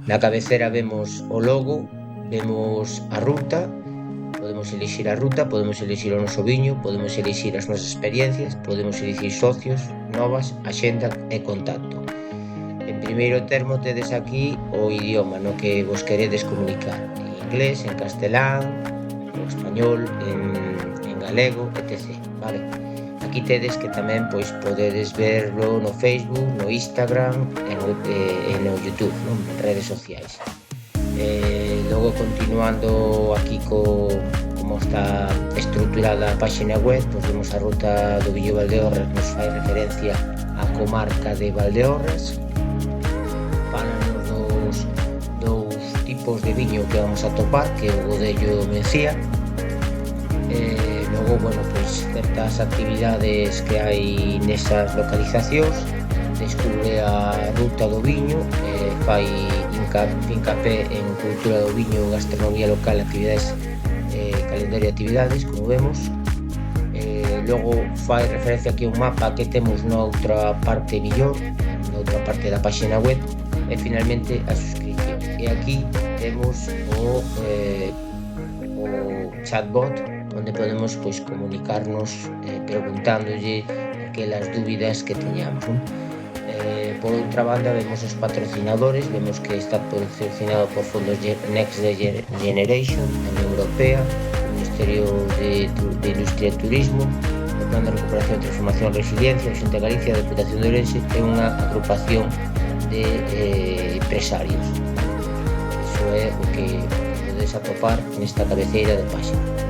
Na cabecera vemos o logo, vemos a ruta, podemos elixir a ruta, podemos elixir o noso viño, podemos elixir as nosas experiencias, podemos elixir socios, novas, axenda e contacto. En primeiro termo tedes aquí o idioma no que vos queredes comunicar, en inglés, en castelán, en español, en galego, etc. Vale? Aquí tedes que tamén podedes verlo no Facebook, no Instagram e no YouTube, non? En redes sociais. Logo, continuando aquí como está estruturada a páxina web, vemos a ruta do viño Valdeorras, nos fai referencia á comarca de Valdeorras, fálanos dos tipos de viño que vamos a topar, que o Godello Mencía. Logo, certas actividades que hai nesas localizacións, descubre a ruta do viño, fai fincapé en cultura do viño, gastronomía local, actividades, calendario de actividades, como vemos. Logo fai referencia aquí a un mapa que temos noutra parte millor, noutra parte da páxina web, e finalmente a suscripción. E aquí temos o chatbot, onde podemos comunicarnos preguntándolle aquelas dúbidas que teñamos, non? Por outra banda, vemos os patrocinadores, vemos que está patrocinado por fondos Next Generation, a Unión Europea, o Ministerio de Industria e Turismo, o Plan de Recuperación, Transformación e Resiliencia, a Xunta de Galicia, a Deputación de Ourense e unha agrupación de empresarios. Iso é o que podedes atopar nesta cabeceira de páxina.